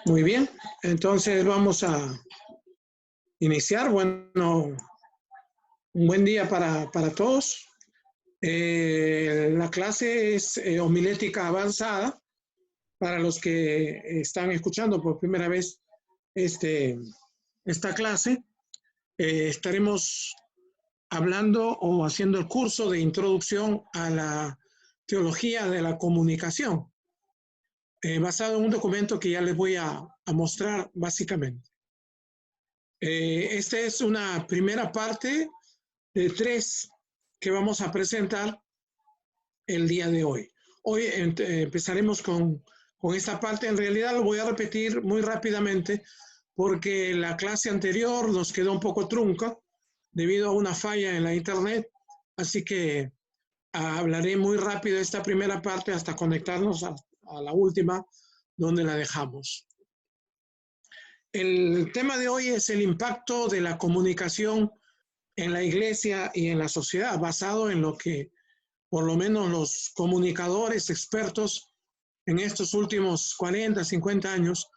Muy bien, entonces vamos a iniciar. Bueno, un buen día para todos. La clase es homilética avanzada. Para los que están escuchando por primera vez esta clase, estaremos hablando o haciendo el curso de introducción a la teología de la comunicación, basado en un documento que ya les voy a mostrar básicamente. Esta es una primera parte de 3 que vamos a presentar el día de hoy. Hoy empezaremos con esta parte. En realidad lo voy a repetir muy rápidamente porque la clase anterior nos quedó un poco trunca debido a una falla en la internet, así que hablaré muy rápido esta primera parte hasta conectarnos a la última donde la dejamos. El tema de hoy es el impacto de la comunicación en la iglesia y en la sociedad, basado en lo que por lo menos los comunicadores expertos en estos últimos 40, 50 años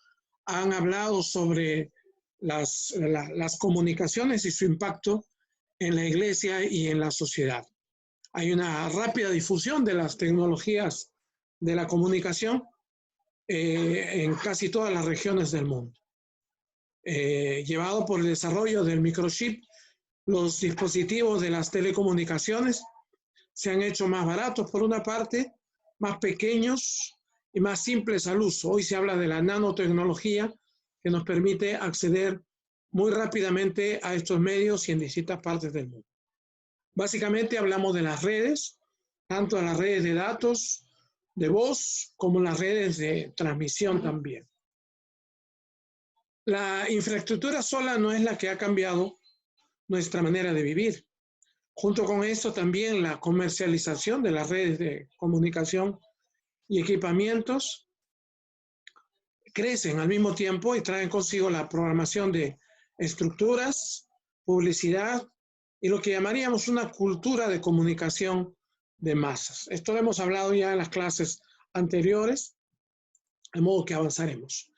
han hablado sobre las comunicaciones y su impacto en la iglesia y en la sociedad. Hay una rápida difusión de las tecnologías de la comunicación en casi todas las regiones del mundo. Llevado por el desarrollo del microchip, los dispositivos de las telecomunicaciones se han hecho más baratos por una parte, más pequeños y más simples al uso. Hoy se habla de la nanotecnología que nos permite acceder muy rápidamente a estos medios y en distintas partes del mundo. Básicamente hablamos de las redes, tanto las redes de datos, de voz, como las redes de transmisión también. La infraestructura sola no es la que ha cambiado nuestra manera de vivir. Junto con esto también la comercialización de las redes de comunicación y equipamientos crecen al mismo tiempo y traen consigo la programación de estructuras, publicidad y lo que llamaríamos una cultura de comunicación de masas. Esto lo hemos hablado ya en las clases anteriores, de modo que avanzaremos.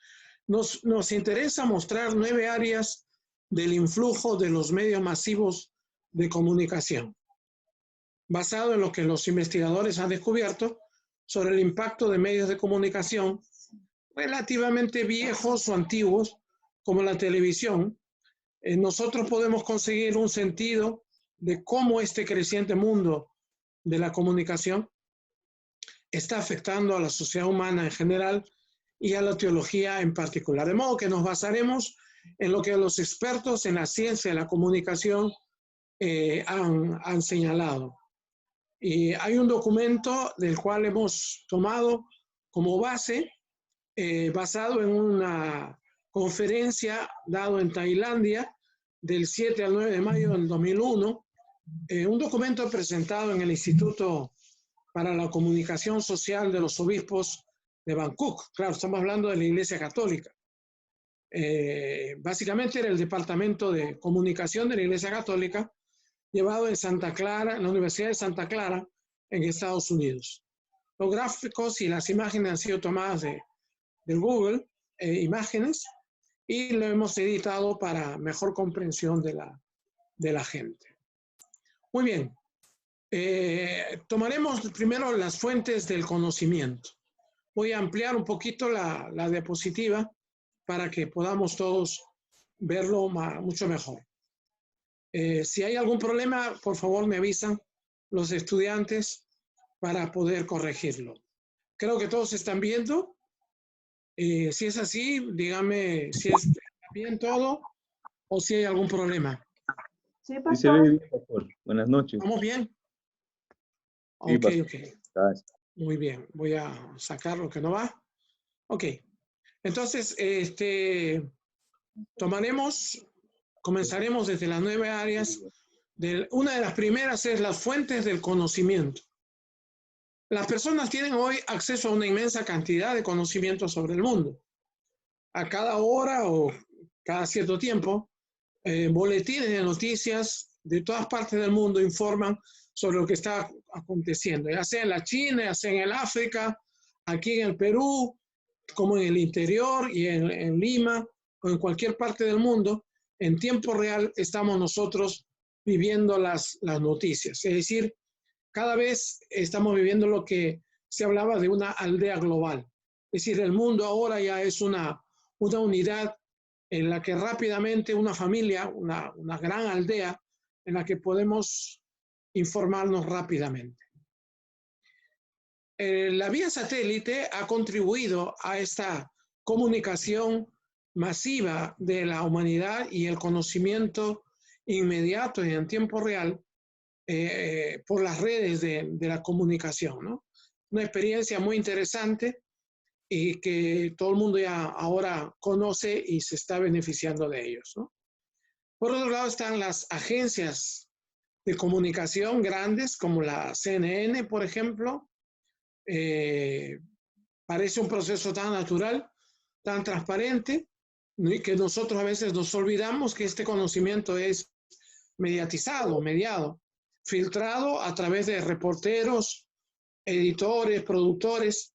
Nos interesa mostrar 9 áreas del influjo de los medios masivos de comunicación, basado en lo que los investigadores han descubierto sobre el impacto de medios de comunicación relativamente viejos o antiguos, como la televisión. Nosotros podemos conseguir un sentido de cómo este creciente mundo de la comunicación está afectando a la sociedad humana en general y a la teología en particular. De modo que nos basaremos en lo que los expertos en la ciencia de la comunicación han señalado. Y hay un documento del cual hemos tomado como base, basado en una conferencia dada en Tailandia del 7 al 9 de mayo del 2001, un documento presentado en el Instituto para la Comunicación Social de los Obispos de Bangkok. Claro, estamos hablando de la Iglesia Católica. Básicamente era el Departamento de Comunicación de la Iglesia Católica, llevado en Santa Clara, en la Universidad de Santa Clara, en Estados Unidos. Los gráficos y las imágenes han sido tomadas de Google Imágenes y lo hemos editado para mejor comprensión de la gente. Muy bien. Tomaremos primero las fuentes del conocimiento. Voy a ampliar un poquito la diapositiva para que podamos todos verlo mucho mejor. Si hay algún problema, por favor me avisan los estudiantes para poder corregirlo. Creo que todos están viendo. Si es así, dígame si está bien todo o si hay algún problema. Sí, pastor. Sí, se ve bien, pastor. Buenas noches. ¿Estamos bien? Sí, Ok, pastor. ok. Gracias. Muy bien. Voy a sacar lo que no va. Ok. Entonces, comenzaremos desde las 9 áreas. Una de las primeras es las fuentes del conocimiento. Las personas tienen hoy acceso a una inmensa cantidad de conocimiento sobre el mundo. A cada hora o cada cierto tiempo, boletines de noticias de todas partes del mundo informan sobre lo que está aconteciendo, ya sea en la China, ya sea en el África, aquí en el Perú, como en el interior y en Lima o en cualquier parte del mundo. En tiempo real estamos nosotros viviendo las noticias. Es decir, cada vez estamos viviendo lo que se hablaba de una aldea global. Es decir, el mundo ahora ya es una unidad en la que rápidamente una familia, una gran aldea, en la que podemos informarnos rápidamente. La vía satélite ha contribuido a esta comunicación masiva de la humanidad y el conocimiento inmediato y en tiempo real por las redes de la comunicación, ¿no? Una experiencia muy interesante y que todo el mundo ya ahora conoce y se está beneficiando de ellos, ¿no? Por otro lado están las agencias de comunicación grandes como la CNN, por ejemplo. Parece un proceso tan natural, tan transparente, y que nosotros a veces nos olvidamos que este conocimiento es mediatizado, mediado, filtrado a través de reporteros, editores, productores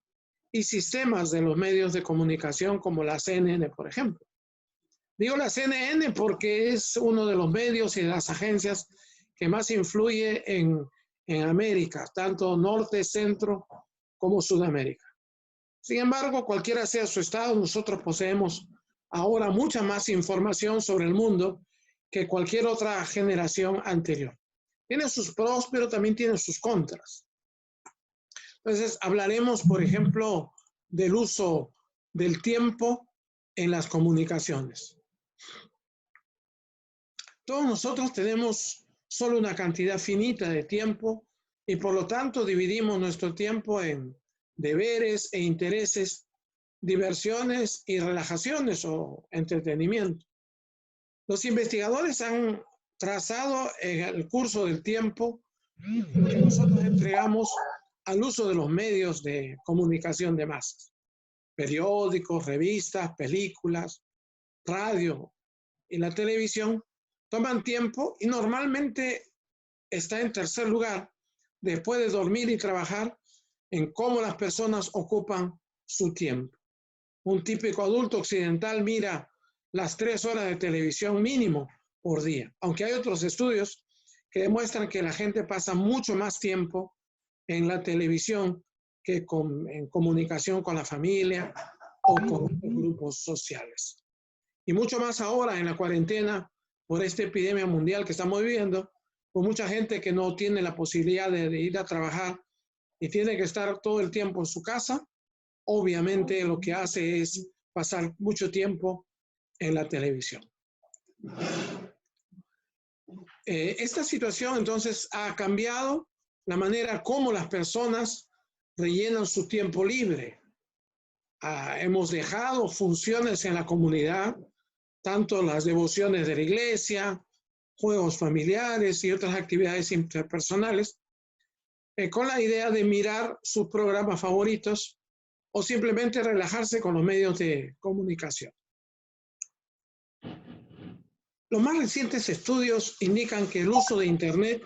y sistemas de los medios de comunicación como la CNN, por ejemplo. Digo la CNN porque es uno de los medios y de las agencias que más influye en América, tanto norte, centro, como Sudamérica. Sin embargo, cualquiera sea su estado, nosotros poseemos ahora mucha más información sobre el mundo que cualquier otra generación anterior. Tiene sus pros, pero también tiene sus contras. Entonces, hablaremos, por ejemplo, del uso del tiempo en las comunicaciones. Todos nosotros tenemos solo una cantidad finita de tiempo y por lo tanto dividimos nuestro tiempo en deberes e intereses, diversiones y relajaciones o entretenimiento. Los investigadores han trazado en el curso del tiempo lo que nosotros entregamos al uso de los medios de comunicación de masas, periódicos, revistas, películas, radio y la televisión toman tiempo y normalmente está en tercer lugar después de dormir y trabajar en cómo las personas ocupan su tiempo. Un típico adulto occidental mira las 3 horas de televisión mínimo por día, aunque hay otros estudios que demuestran que la gente pasa mucho más tiempo en la televisión que en comunicación con la familia o con grupos sociales. Y mucho más ahora en la cuarentena por esta epidemia mundial que estamos viviendo, con mucha gente que no tiene la posibilidad de ir a trabajar y tiene que estar todo el tiempo en su casa, obviamente lo que hace es pasar mucho tiempo en la televisión. Esta situación entonces ha cambiado la manera como las personas rellenan su tiempo libre. Hemos dejado funciones en la comunidad, tanto las devociones de la iglesia, juegos familiares y otras actividades interpersonales, con la idea de mirar sus programas favoritos o simplemente relajarse con los medios de comunicación. Los más recientes estudios indican que el uso de Internet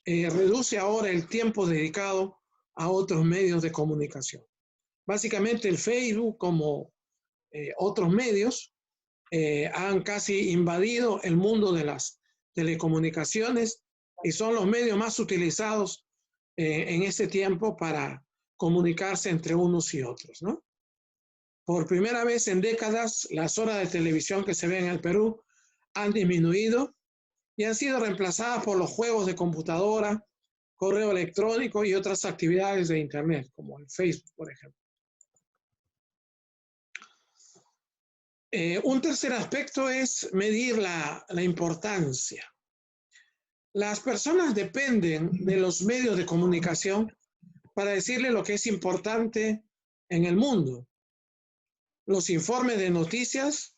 reduce ahora el tiempo dedicado a otros medios de comunicación. Básicamente el Facebook, como otros medios, han casi invadido el mundo de las telecomunicaciones y son los medios más utilizados en ese tiempo para comunicarse entre unos y otros, ¿no? Por primera vez en décadas, las horas de televisión que se ven en el Perú han disminuido y han sido reemplazadas por los juegos de computadora, correo electrónico y otras actividades de Internet, como el Facebook, por ejemplo. Un tercer aspecto es medir la importancia. Las personas dependen de los medios de comunicación para decirle lo que es importante en el mundo. Los informes de noticias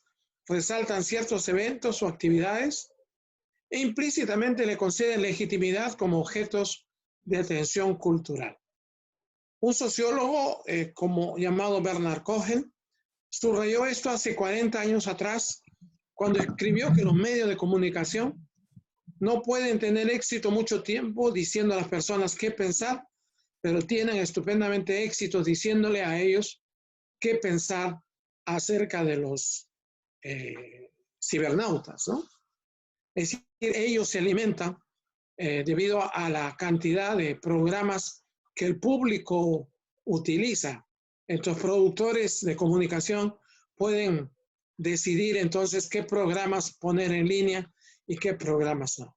resaltan ciertos eventos o actividades e implícitamente le conceden legitimidad como objetos de atención cultural. Un sociólogo llamado Bernard Cohen subrayó esto hace 40 años atrás cuando escribió que los medios de comunicación no pueden tener éxito mucho tiempo diciendo a las personas qué pensar, pero tienen estupendamente éxito diciéndole a ellos qué pensar acerca de los cibernautas, ¿no? Es decir, ellos se alimentan debido a la cantidad de programas que el público utiliza. Estos productores de comunicación pueden decidir entonces qué programas poner en línea y qué programas no.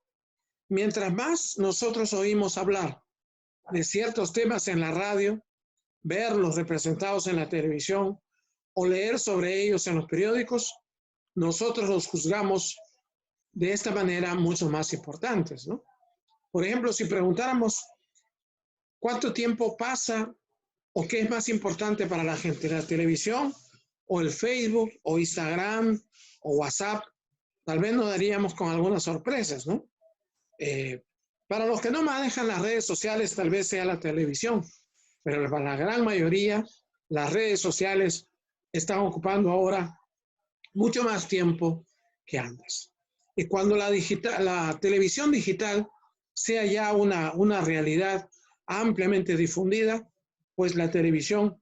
Mientras más nosotros oímos hablar de ciertos temas en la radio, verlos representados en la televisión o leer sobre ellos en los periódicos, nosotros los juzgamos de esta manera mucho más importantes, ¿no? Por ejemplo, si preguntáramos cuánto tiempo pasa o qué es más importante para la gente, la televisión o el Facebook o Instagram o WhatsApp, tal vez nos daríamos con algunas sorpresas, ¿no? Para los que no manejan las redes sociales, tal vez sea la televisión, pero para la gran mayoría, las redes sociales están ocupando ahora mucho más tiempo que antes. Y cuando la televisión digital sea ya una realidad ampliamente difundida, pues la televisión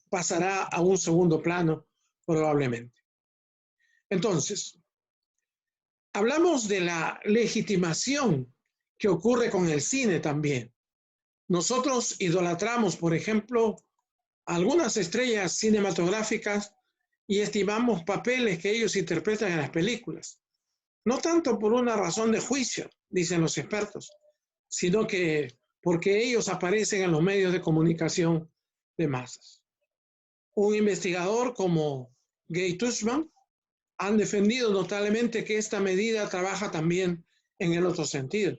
pasará a un segundo plano probablemente. Entonces, hablamos de la legitimación que ocurre con el cine también. Nosotros idolatramos, por ejemplo, algunas estrellas cinematográficas y estimamos papeles que ellos interpretan en las películas. No tanto por una razón de juicio, dicen los expertos, sino que porque ellos aparecen en los medios de comunicación de masas. Un investigador como Gay Tushman han defendido notablemente que esta medida trabaja también en el otro sentido.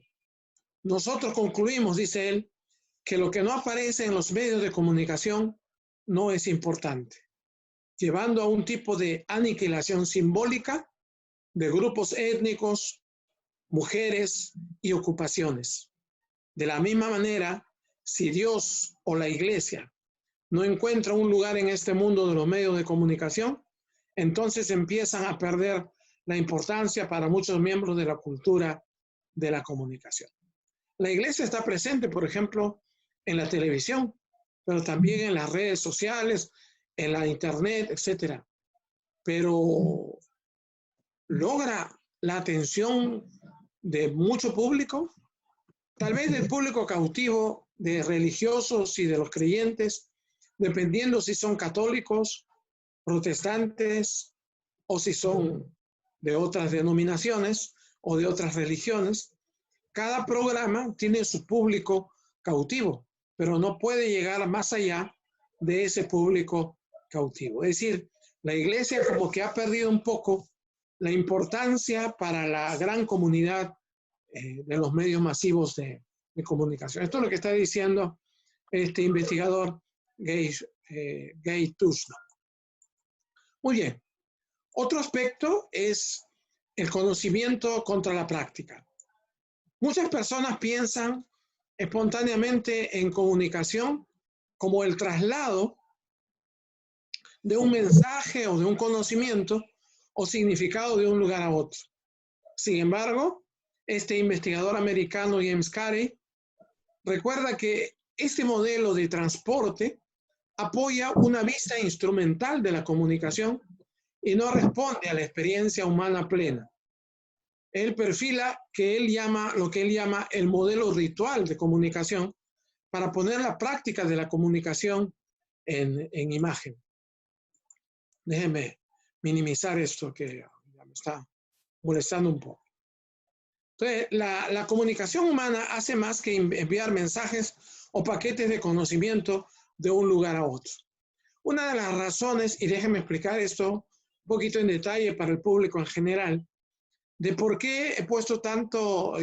Nosotros concluimos, dice él, que lo que no aparece en los medios de comunicación no es importante, llevando a un tipo de aniquilación simbólica de grupos étnicos, mujeres y ocupaciones. De la misma manera, si Dios o la Iglesia no encuentra un lugar en este mundo de los medios de comunicación, entonces empiezan a perder la importancia para muchos miembros de la cultura de la comunicación. La Iglesia está presente, por ejemplo, en la televisión, pero también en las redes sociales, en la internet, etc. Pero logra la atención de mucho público, tal vez del público cautivo, de religiosos y de los creyentes, dependiendo si son católicos, protestantes o si son de otras denominaciones o de otras religiones. Cada programa tiene su público cautivo, pero no puede llegar más allá de ese público cautivo. Es decir, la Iglesia como que ha perdido un poco la importancia para la gran comunidad de los medios masivos de comunicación. Esto es lo que está diciendo este investigador Gay Tushman. Muy bien. Otro aspecto es el conocimiento contra la práctica. Muchas personas piensan espontáneamente en comunicación como el traslado de un mensaje o de un conocimiento o significado de un lugar a otro. Sin embargo, este investigador americano James Carey recuerda que este modelo de transporte apoya una vista instrumental de la comunicación y no responde a la experiencia humana plena. Él perfila lo que él llama el modelo ritual de comunicación para poner la práctica de la comunicación en imagen. Déjenme minimizar esto que ya me está molestando un poco. Entonces, la comunicación humana hace más que enviar mensajes o paquetes de conocimiento de un lugar a otro. Una de las razones, y déjenme explicar esto un poquito en detalle para el público en general, de por qué he puesto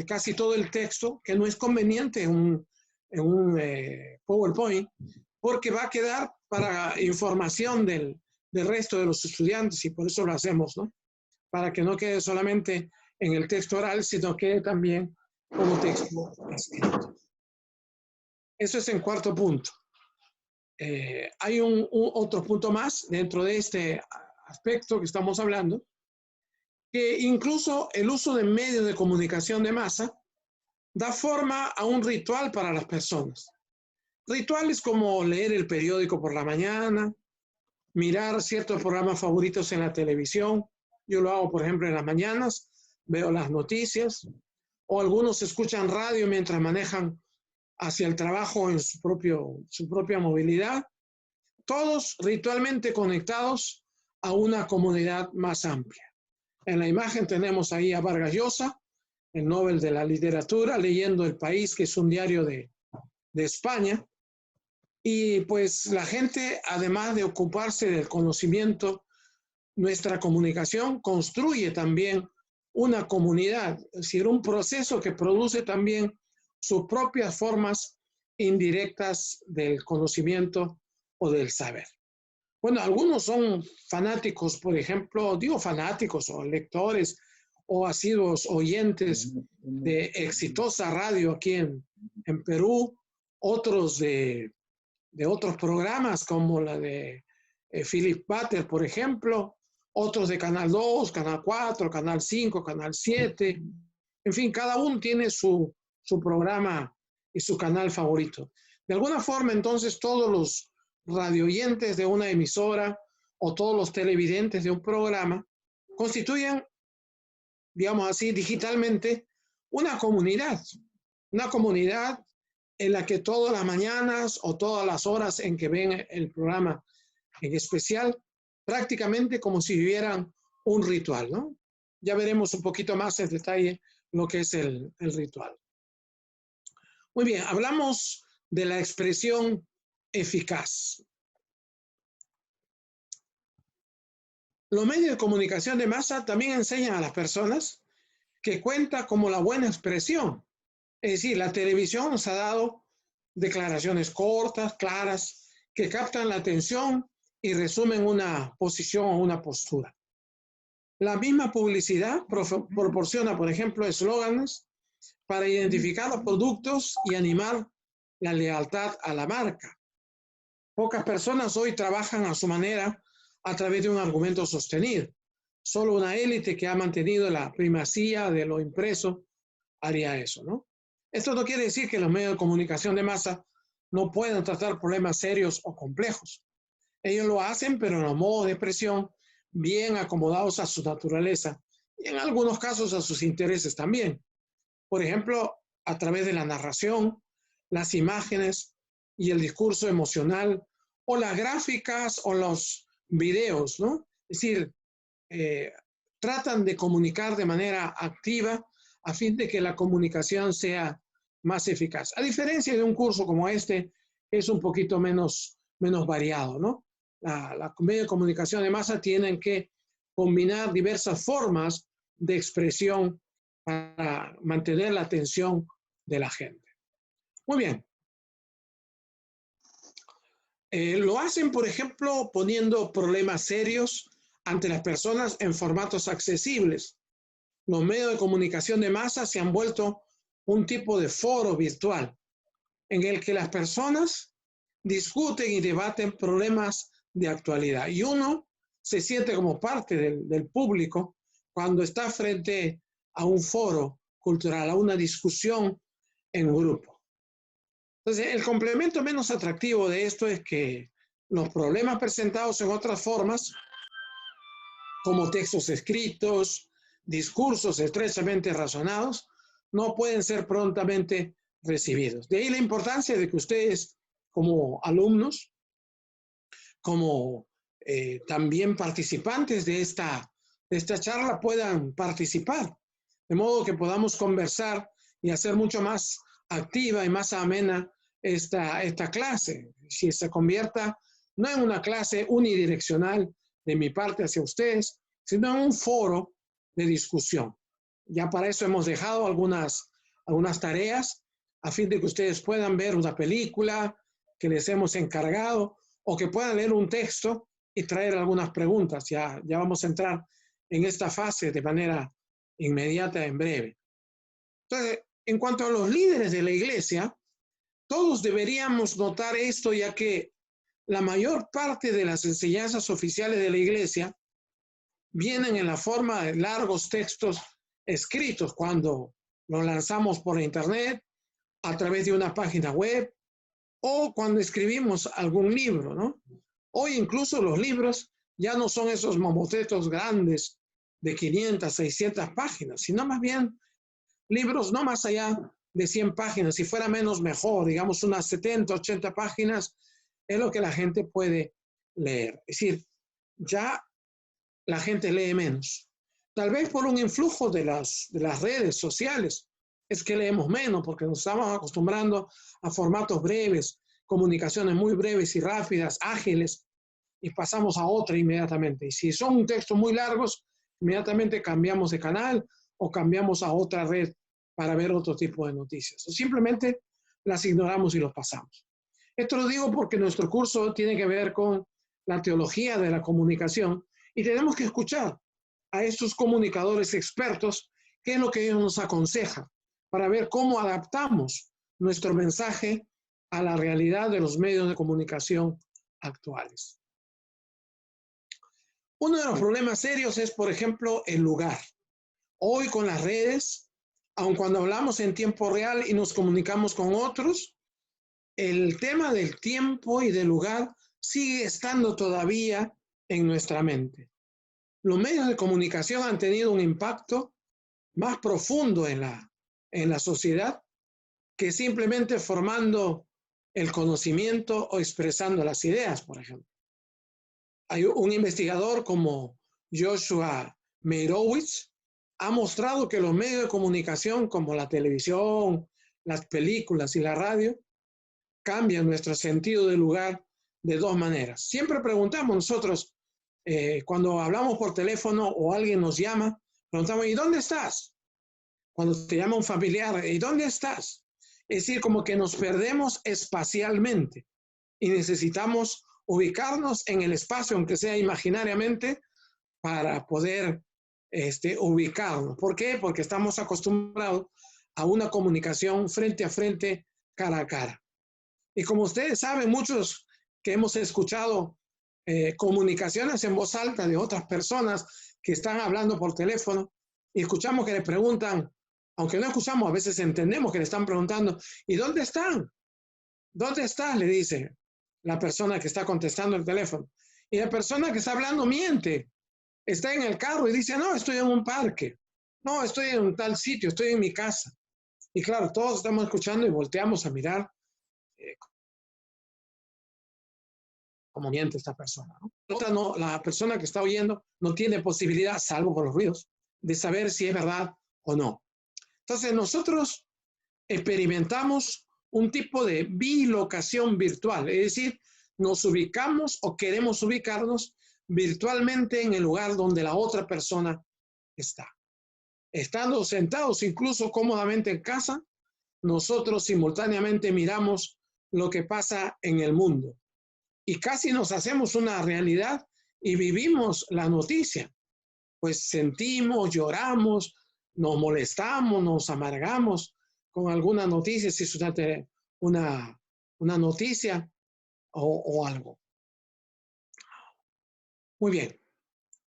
casi todo el texto, que no es conveniente en un PowerPoint, porque va a quedar para información del resto de los estudiantes y por eso lo hacemos, ¿no? Para que no quede solamente en el texto oral, sino quede también como texto escrito. Eso es en cuarto punto. Hay otro punto más dentro de este aspecto que estamos hablando, que incluso el uso de medios de comunicación de masa da forma a un ritual para las personas. Rituales como leer el periódico por la mañana, mirar ciertos programas favoritos en la televisión. Yo lo hago, por ejemplo, en las mañanas, veo las noticias, o algunos escuchan radio mientras manejan hacia el trabajo en su propia movilidad, todos ritualmente conectados a una comunidad más amplia. En la imagen tenemos ahí a Vargas Llosa, el Nobel de la Literatura, leyendo El País, que es un diario de España. Y pues la gente, además de ocuparse del conocimiento, nuestra comunicación construye también una comunidad, es decir, un proceso que produce también sus propias formas indirectas del conocimiento o del saber. Bueno, algunos son fanáticos, por ejemplo, digo fanáticos o lectores o asiduos oyentes de exitosa radio aquí en Perú, otros de otros programas como la de Philip Butter, por ejemplo, otros de Canal 2, Canal 4, Canal 5, Canal 7, en fin, cada uno tiene su programa y su canal favorito. De alguna forma, entonces, todos los radioyentes de una emisora o todos los televidentes de un programa constituyen, digamos así, digitalmente, una comunidad en la que todas las mañanas o todas las horas en que ven el programa en especial, prácticamente como si vivieran un ritual, ¿no? Ya veremos un poquito más en detalle lo que es el ritual. Muy bien, hablamos de la expresión eficaz. Los medios de comunicación de masa también enseñan a las personas que cuenta como la buena expresión. Es decir, la televisión nos ha dado declaraciones cortas, claras, que captan la atención y resumen una posición o una postura. La misma publicidad proporciona, por ejemplo, eslóganes para identificar los productos y animar la lealtad a la marca. Pocas personas hoy trabajan a su manera a través de un argumento sostenido. Solo una élite que ha mantenido la primacía de lo impreso haría eso, ¿no? Esto no quiere decir que los medios de comunicación de masa no puedan tratar problemas serios o complejos. Ellos lo hacen, pero en los modos de expresión bien acomodados a su naturaleza y en algunos casos a sus intereses también. Por ejemplo, a través de la narración, las imágenes y el discurso emocional, o las gráficas o los videos, ¿no? Es decir, tratan de comunicar de manera activa a fin de que la comunicación sea más eficaz. A diferencia de un curso como este, es un poquito menos variado, ¿no? La medio de comunicación de masa tienen que combinar diversas formas de expresión para mantener la atención de la gente. Muy bien. Lo hacen, por ejemplo, poniendo problemas serios ante las personas en formatos accesibles. Los medios de comunicación de masa se han vuelto un tipo de foro virtual en el que las personas discuten y debaten problemas de actualidad. Y uno se siente como parte del público cuando está frente a un foro cultural, a una discusión en grupo. Entonces, el complemento menos atractivo de esto es que los problemas presentados en otras formas, como textos escritos, discursos estrechamente razonados, no pueden ser prontamente recibidos. De ahí la importancia de que ustedes, como alumnos, como también participantes de esta charla, puedan participar, de modo que podamos conversar y hacer mucho más activa y más amena esta clase. Si se convierta no en una clase unidireccional de mi parte hacia ustedes, sino en un foro de discusión. Ya para eso hemos dejado algunas tareas a fin de que ustedes puedan ver una película que les hemos encargado o que puedan leer un texto y traer algunas preguntas. Ya vamos a entrar en esta fase de manera inmediata en breve. Entonces, en cuanto a los líderes de la iglesia, todos deberíamos notar esto, ya que la mayor parte de las enseñanzas oficiales de la iglesia vienen en la forma de largos textos escritos cuando los lanzamos por internet, a través de una página web o cuando escribimos algún libro, ¿no? Hoy incluso los libros ya no son esos mamotretos grandes de 500, 600 páginas, sino más bien libros no más allá de 100 páginas. Si fuera menos, mejor. Digamos unas 70, 80 páginas es lo que la gente puede leer. Es decir, ya la gente lee menos. Tal vez por un influjo de las redes sociales es que leemos menos, porque nos estamos acostumbrando a formatos breves, comunicaciones muy breves y rápidas, ágiles, y pasamos a otra inmediatamente. Y si son textos muy largos, inmediatamente cambiamos de canal o cambiamos a otra red para ver otro tipo de noticias. O simplemente las ignoramos y los pasamos. Esto lo digo porque nuestro curso tiene que ver con la teología de la comunicación y tenemos que escuchar a estos comunicadores expertos qué es lo que ellos nos aconsejan para ver cómo adaptamos nuestro mensaje a la realidad de los medios de comunicación actuales. Uno de los problemas serios es, por ejemplo, el lugar. Hoy con las redes, aun cuando hablamos en tiempo real y nos comunicamos con otros, el tema del tiempo y del lugar sigue estando todavía en nuestra mente. Los medios de comunicación han tenido un impacto más profundo en la sociedad que simplemente formando el conocimiento o expresando las ideas, por ejemplo. Hay un investigador como Joshua Meirowitz ha mostrado que los medios de comunicación como la televisión, las películas y la radio cambian nuestro sentido del lugar de dos maneras. Siempre preguntamos nosotros, cuando hablamos por teléfono o alguien nos llama, preguntamos, ¿y dónde estás? Cuando te llama un familiar, ¿y dónde estás? Es decir, como que nos perdemos espacialmente y necesitamos ubicarnos en el espacio, aunque sea imaginariamente, para poder ubicarnos. ¿Por qué? Porque estamos acostumbrados a una comunicación frente a frente, cara a cara. Y como ustedes saben, muchos que hemos escuchado comunicaciones en voz alta de otras personas que están hablando por teléfono y escuchamos que le preguntan, aunque no escuchamos, a veces entendemos que le están preguntando, ¿y dónde están? ¿Dónde estás? Le dice la persona que está contestando el teléfono. Y la persona que está hablando miente. Está en el carro y dice, no, estoy en un parque. No, estoy en un tal sitio, estoy en mi casa. Y claro, todos estamos escuchando y volteamos a mirar cómo miente esta persona, ¿no? La persona que está oyendo no tiene posibilidad, salvo por los ruidos, de saber si es verdad o no. Entonces nosotros experimentamos un tipo de bilocación virtual, es decir, nos ubicamos o queremos ubicarnos virtualmente en el lugar donde la otra persona está. Estando sentados incluso cómodamente en casa, nosotros simultáneamente miramos lo que pasa en el mundo y casi nos hacemos una realidad y vivimos la noticia. Pues sentimos, lloramos, nos molestamos, nos amargamos con alguna noticia, si es una noticia o algo. Muy bien.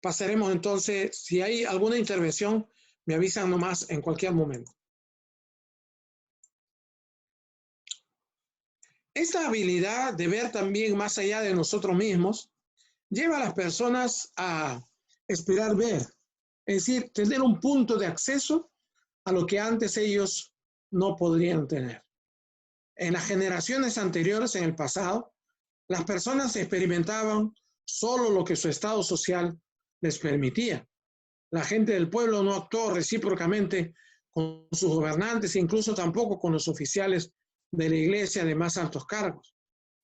Pasaremos entonces, si hay alguna intervención, me avisan nomás en cualquier momento. Esta habilidad de ver también más allá de nosotros mismos lleva a las personas a esperar ver, es decir, tener un punto de acceso a lo que antes ellos no podrían tener. En las generaciones anteriores, en el pasado, las personas experimentaban solo lo que su estado social les permitía. La gente del pueblo no actuó recíprocamente con sus gobernantes, incluso tampoco con los oficiales de la iglesia de más altos cargos.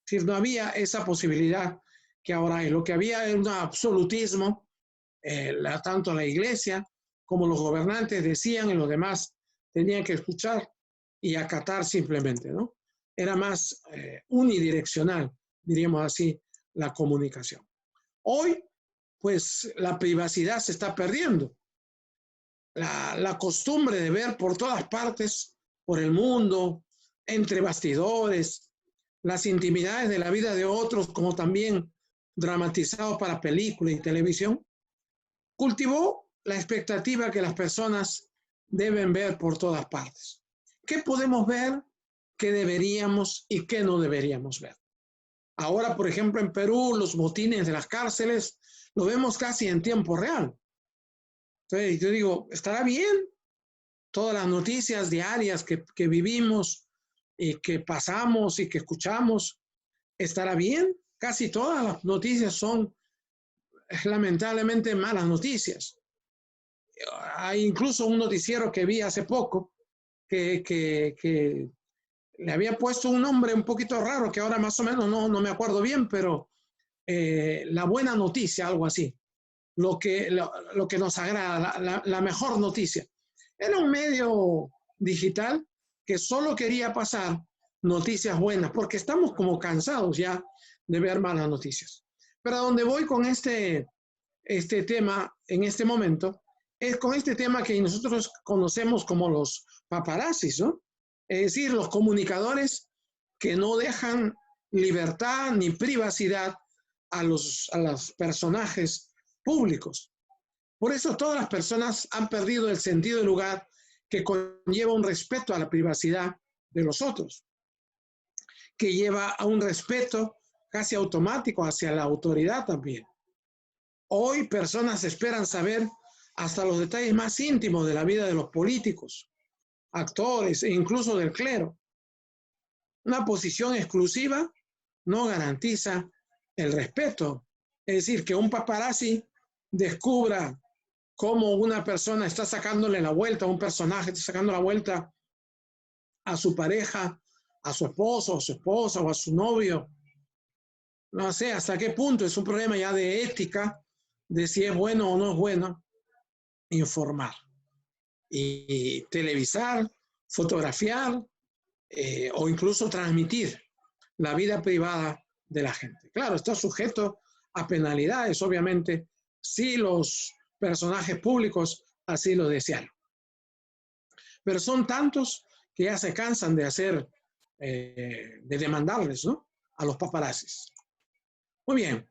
Es decir, no había esa posibilidad que ahora hay. Lo que había era un absolutismo, tanto la iglesia como los gobernantes decían y los demás tenían que escuchar y acatar simplemente, ¿no? Era más unidireccional, diríamos así, la comunicación. Hoy, pues, la privacidad se está perdiendo. La costumbre de ver por todas partes, por el mundo, entre bastidores, las intimidades de la vida de otros, como también dramatizados para película y televisión, cultivó la expectativa que las personas deben ver por todas partes. ¿Qué podemos ver? ¿Qué deberíamos y qué no deberíamos ver? Ahora, por ejemplo, en Perú, los motines de las cárceles lo vemos casi en tiempo real. Entonces, yo digo, ¿estará bien? Todas las noticias diarias que vivimos y que pasamos y que escuchamos, ¿estará bien? Casi todas las noticias son lamentablemente malas noticias. Hay incluso un noticiero que vi hace poco que le había puesto un nombre un poquito raro que ahora más o menos no me acuerdo bien, pero la buena noticia, algo así, lo que nos agrada, la mejor noticia. Era un medio digital que solo quería pasar noticias buenas, porque estamos como cansados ya de ver malas noticias. Pero a donde voy con este tema en este momento es con este tema que nosotros conocemos como los paparazzis, ¿no? Es decir, los comunicadores que no dejan libertad ni privacidad a los personajes públicos. Por eso todas las personas han perdido el sentido del lugar que conlleva un respeto a la privacidad de los otros, que lleva a un respeto casi automático hacia la autoridad también. Hoy personas esperan saber hasta los detalles más íntimos de la vida de los políticos, actores e incluso del clero. Una posición exclusiva no garantiza el respeto. Es decir, que un paparazzi descubra cómo una persona está sacándole la vuelta, un personaje está sacando la vuelta a su pareja, a su esposo, a su esposa o a su novio. No sé hasta qué punto es un problema ya de ética, de si es bueno o no es bueno informar y televisar, fotografiar o incluso transmitir la vida privada de la gente. Claro, está sujeto a penalidades, obviamente, si los personajes públicos así lo desean. Pero son tantos que ya se cansan de hacer, de demandarles, ¿no?, a los paparazzis. Muy bien.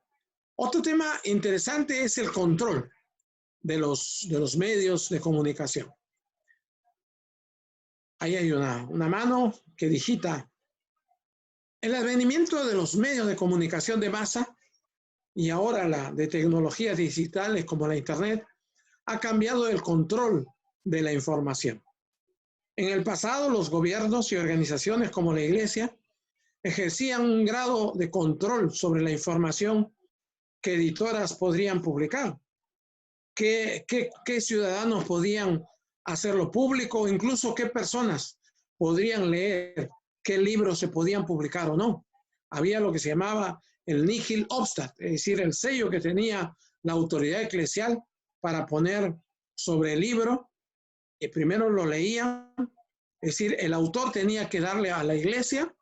Otro tema interesante es el control de los medios de comunicación. Ahí hay una mano que digita. El advenimiento de los medios de comunicación de masa y ahora de tecnologías digitales como la Internet ha cambiado el control de la información. En el pasado, los gobiernos y organizaciones como la Iglesia ejercían un grado de control sobre la información que editoras podrían publicar, qué ciudadanos podían hacerlo público, incluso qué personas podrían leer, qué libros se podían publicar o no. Había lo que se llamaba el nihil obstat, es decir, el sello que tenía la autoridad eclesial para poner sobre el libro, que primero lo leían, es decir, el autor tenía que darle a la iglesia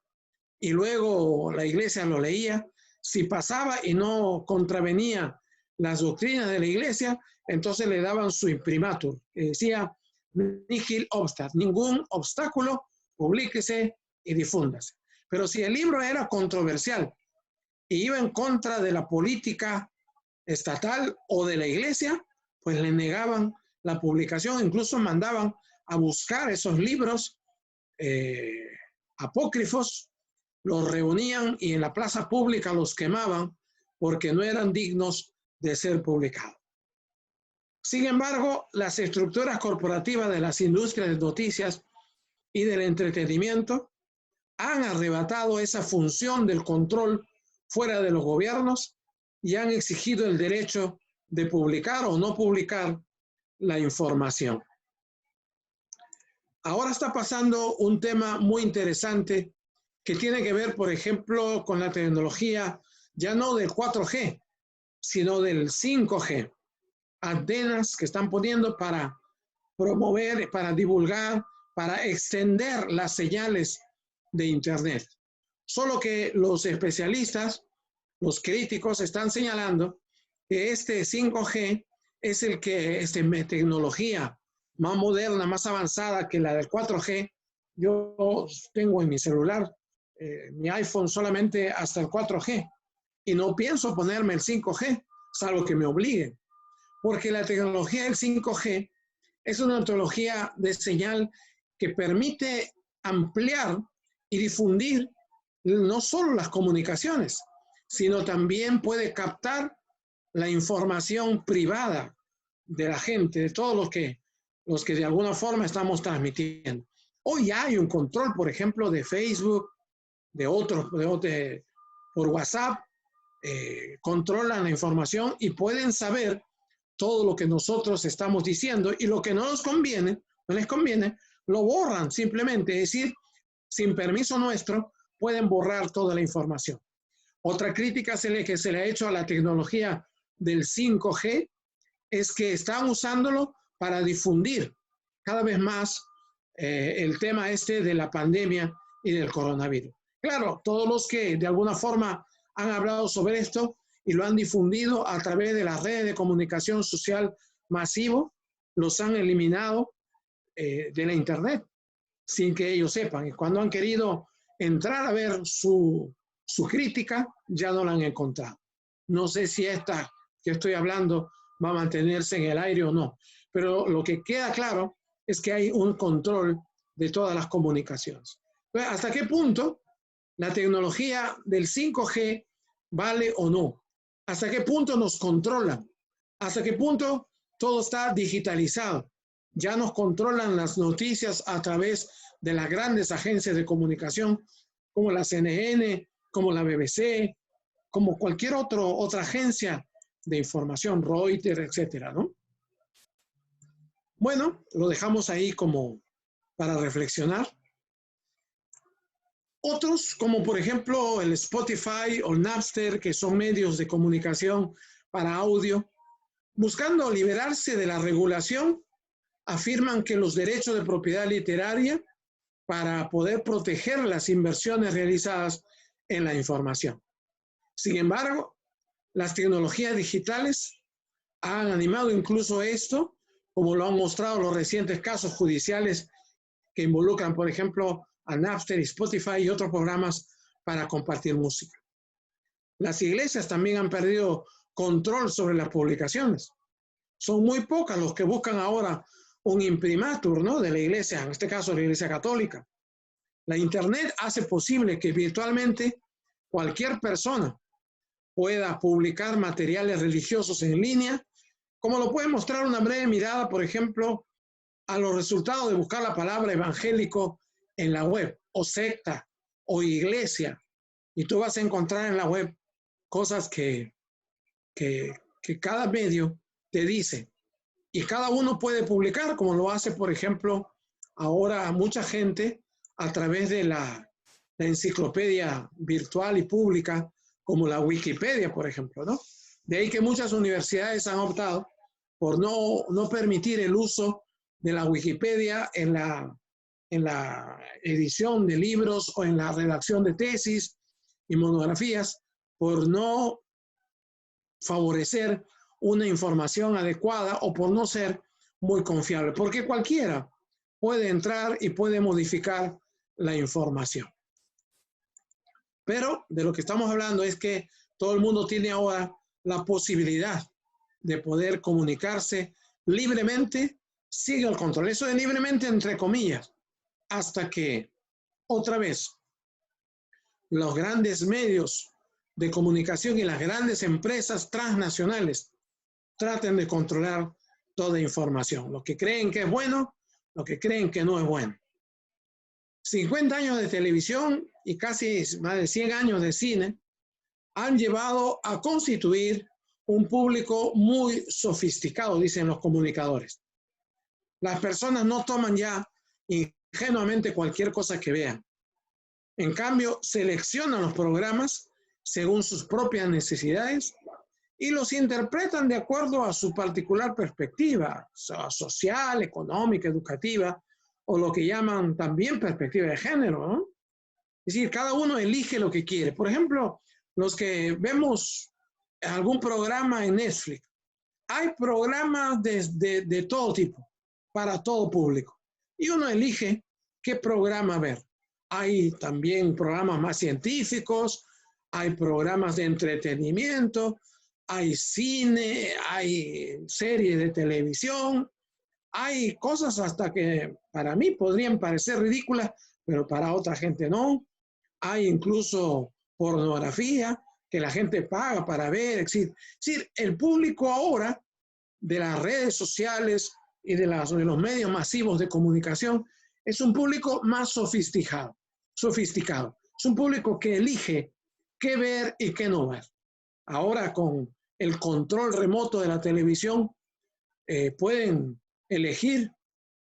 y luego la iglesia lo leía. Si pasaba y no contravenía las doctrinas de la iglesia, entonces le daban su imprimatur, que decía nihil obstat, ningún obstáculo, publíquese y difúndase. Pero si el libro era controversial y iba en contra de la política estatal o de la iglesia, pues le negaban la publicación, incluso mandaban a buscar esos libros apócrifos, los reunían y en la plaza pública los quemaban porque no eran dignos de ser publicados. Sin embargo, las estructuras corporativas de las industrias de noticias y del entretenimiento han arrebatado esa función del control fuera de los gobiernos y han exigido el derecho de publicar o no publicar la información. Ahora está pasando un tema muy interesante que tiene que ver, por ejemplo, con la tecnología ya no del 4G, sino del 5G. Antenas que están poniendo para promover, para divulgar, para extender las señales de Internet. Solo que los especialistas, los críticos, están señalando que este 5G es el que es tecnología más moderna, más avanzada que la del 4G. Yo tengo en mi celular, mi iPhone solamente hasta el 4G y no pienso ponerme el 5G, salvo que me obliguen. porque la tecnología del 5G es una tecnología de señal que permite ampliar y difundir no solo las comunicaciones, sino también puede captar la información privada de la gente, de todos los que de alguna forma estamos transmitiendo. Hoy ya hay un control, por ejemplo, de Facebook, de otros, por WhatsApp, controlan la información y pueden saber todo lo que nosotros estamos diciendo, y lo que no nos conviene, no les conviene, lo borran simplemente, es decir, sin permiso nuestro, pueden borrar toda la información. Otra crítica que se le ha hecho a la tecnología del 5G es que están usándolo para difundir cada vez más el tema de la pandemia y del coronavirus. Claro, todos los que de alguna forma han hablado sobre esto y lo han difundido a través de las redes de comunicación social masivo, los han eliminado de la internet sin que ellos sepan. Y cuando han querido entrar a ver su crítica, ya no la han encontrado. No sé si esta que estoy hablando va a mantenerse en el aire o no, pero lo que queda claro es que hay un control de todas las comunicaciones. Entonces, ¿hasta qué punto la tecnología del 5G vale o no? ¿Hasta qué punto nos controlan? ¿Hasta qué punto todo está digitalizado? Ya nos controlan las noticias a través de las grandes agencias de comunicación, como la CNN, como la BBC, como cualquier otra agencia de información, Reuters, etcétera, ¿no? Bueno, lo dejamos ahí como para reflexionar. Otros, como por ejemplo el Spotify o Napster, que son medios de comunicación para audio, buscando liberarse de la regulación, afirman que los derechos de propiedad literaria para poder proteger las inversiones realizadas en la información. Sin embargo, las tecnologías digitales han animado incluso esto, como lo han mostrado los recientes casos judiciales que involucran, por ejemplo, a Napster y Spotify y otros programas para compartir música. Las iglesias también han perdido control sobre las publicaciones. Son muy pocas los que buscan ahora un imprimatur, ¿no?, de la iglesia, en este caso la iglesia católica. La internet hace posible que virtualmente cualquier persona pueda publicar materiales religiosos en línea, como lo puede mostrar una breve mirada, por ejemplo, a los resultados de buscar la palabra evangélico en la web, o secta, o iglesia, y tú vas a encontrar en la web cosas que cada medio te dice, y cada uno puede publicar, como lo hace, por ejemplo, ahora mucha gente a través de la enciclopedia virtual y pública, como la Wikipedia, por ejemplo, ¿no? De ahí que muchas universidades han optado por no permitir el uso de la Wikipedia en la edición de libros o en la redacción de tesis y monografías, por no favorecer una información adecuada o por no ser muy confiable, porque cualquiera puede entrar y puede modificar la información. Pero de lo que estamos hablando es que todo el mundo tiene ahora la posibilidad de poder comunicarse libremente sin el control. Eso de libremente entre comillas, hasta que otra vez los grandes medios de comunicación y las grandes empresas transnacionales traten de controlar toda información. Lo que creen que es bueno, lo que creen que no es bueno. 50 años de televisión y casi más de 100 años de cine han llevado a constituir un público muy sofisticado, dicen los comunicadores. Las personas no toman ya ingenuamente cualquier cosa que vean. En cambio, seleccionan los programas según sus propias necesidades y los interpretan de acuerdo a su particular perspectiva social, económica, educativa, o lo que llaman también perspectiva de género, ¿no? Es decir, cada uno elige lo que quiere. Por ejemplo, los que vemos algún programa en Netflix, hay programas de todo tipo, para todo público. Y uno elige qué programa ver. Hay también programas más científicos, hay programas de entretenimiento, hay cine, hay series de televisión, hay cosas hasta que para mí podrían parecer ridículas, pero para otra gente no. Hay incluso pornografía que la gente paga para ver. Es decir, el público ahora de las redes sociales y de los medios masivos de comunicación es un público más sofisticado. Es un público que elige qué ver y qué no ver. Ahora con el control remoto de la televisión pueden elegir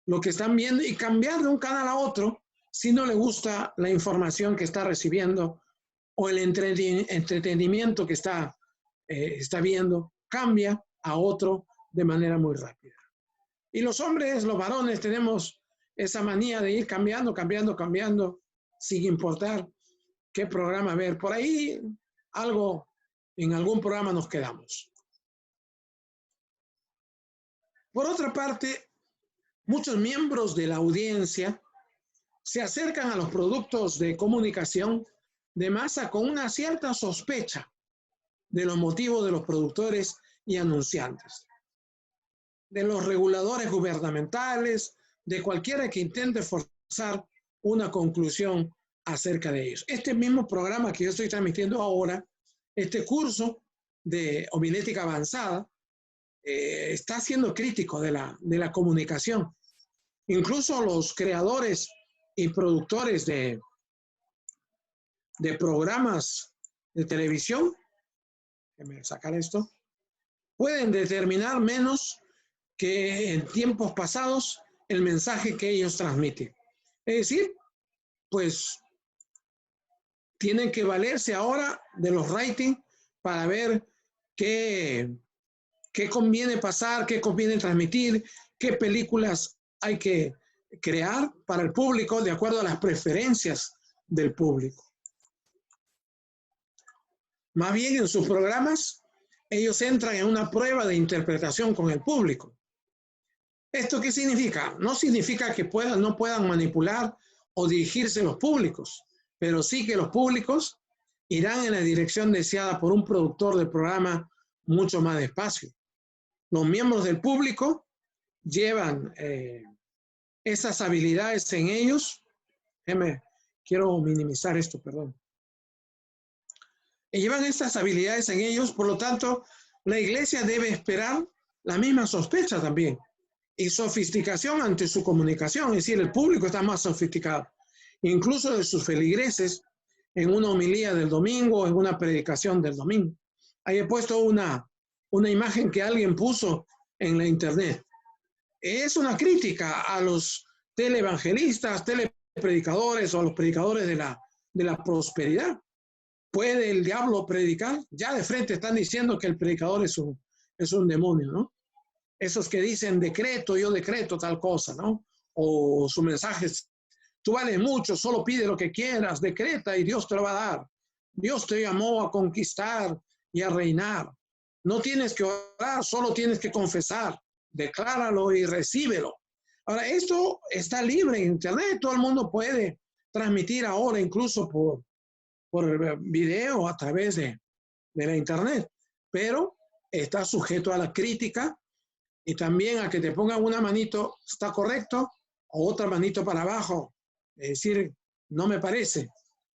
lo que están viendo y cambiar de un canal a otro si no le gusta la información que está recibiendo o el entretenimiento que está viendo, cambia a otro de manera muy rápida. Y los hombres, los varones, tenemos esa manía de ir cambiando, sin importar qué programa ver. Por ahí en algún programa nos quedamos. Por otra parte, muchos miembros de la audiencia se acercan a los productos de comunicación de masa con una cierta sospecha de los motivos de los productores y anunciantes, de los reguladores gubernamentales, de cualquiera que intente forzar una conclusión acerca de ellos. Este mismo programa que yo estoy transmitiendo ahora, este curso de homilética avanzada, está siendo crítico de la comunicación. Incluso los creadores y productores de programas de televisión, déjenme sacar esto, pueden determinar menos que en tiempos pasados el mensaje que ellos transmiten. Es decir, pues tienen que valerse ahora de los ratings para ver qué conviene pasar, qué conviene transmitir, qué películas hay que crear para el público de acuerdo a las preferencias del público. Más bien en sus programas, ellos entran en una prueba de interpretación con el público. ¿Esto qué significa? No significa que no puedan manipular o dirigirse los públicos, pero sí que los públicos irán en la dirección deseada por un productor del programa mucho más despacio. Los miembros del público llevan esas habilidades en ellos. Quiero minimizar esto, perdón. Llevan esas habilidades en ellos, por lo tanto, la iglesia debe esperar la misma sospecha también y sofisticación ante su comunicación, es decir, el público está más sofisticado, incluso de sus feligreses en una homilía del domingo, en una predicación del domingo. Ahí he puesto una imagen que alguien puso en la internet. Es una crítica a los televangelistas, telepredicadores o a los predicadores de la prosperidad. ¿Puede el diablo predicar? Ya de frente están diciendo que el predicador es un demonio, ¿no? Esos que dicen decreto, yo decreto tal cosa, ¿no? O su mensaje es, tú vales mucho, solo pide lo que quieras, decreta y Dios te lo va a dar. Dios te llamó a conquistar y a reinar. No tienes que orar, solo tienes que confesar. Decláralo y recíbelo. Ahora, esto está libre en internet, todo el mundo puede transmitir ahora incluso por video a través de la internet, pero está sujeto a la crítica y también a que te pongan una manito, ¿está correcto? O otra manito para abajo, es decir, no me parece.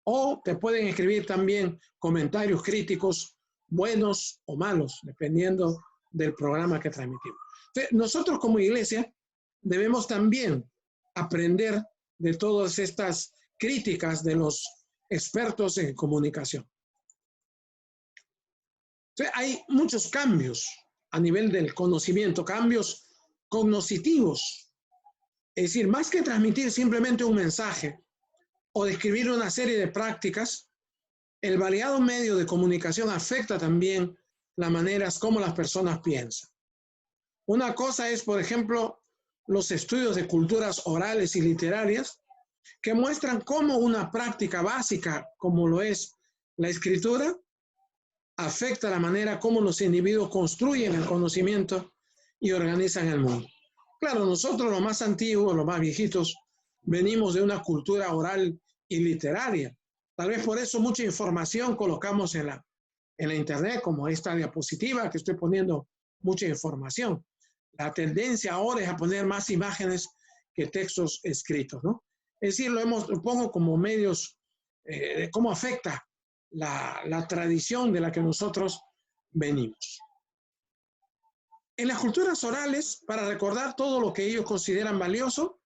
O te pueden escribir también comentarios críticos, buenos o malos, dependiendo del programa que transmitimos. Entonces, nosotros como iglesia debemos también aprender de todas estas críticas de los expertos en comunicación. Entonces, hay muchos cambios a nivel del conocimiento, cambios cognitivos. Es decir, más que transmitir simplemente un mensaje o describir una serie de prácticas, el variado medio de comunicación afecta también las maneras como las personas piensan. Una cosa es, por ejemplo, los estudios de culturas orales y literarias que muestran cómo una práctica básica, como lo es la escritura, afecta la manera como los individuos construyen el conocimiento y organizan el mundo. Claro, nosotros los más antiguos, los más viejitos, venimos de una cultura oral y literaria. Tal vez por eso mucha información colocamos en en la internet, como esta diapositiva que estoy poniendo mucha información. La tendencia ahora es a poner más imágenes que textos escritos, ¿no? Es decir, lo pongo como medios de cómo afecta la tradición de la que nosotros venimos. En las culturas orales, para recordar todo lo que ellos consideran valioso,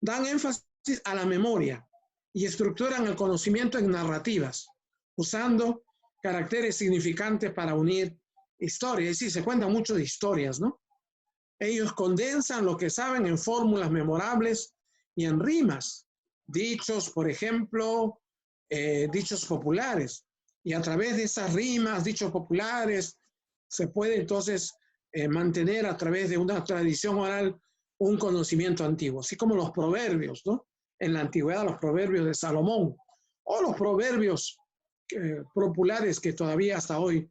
dan énfasis a la memoria y estructuran el conocimiento en narrativas, usando caracteres significantes para unir historias. Es decir, se cuentan mucho de historias, ¿no? Ellos condensan lo que saben en fórmulas memorables y en rimas, dichos, por ejemplo, dichos populares. Y a través de esas rimas, dichos populares, se puede entonces mantener a través de una tradición oral un conocimiento antiguo, así como los proverbios, ¿no? En la antigüedad, los proverbios de Salomón, o los proverbios populares que todavía hasta hoy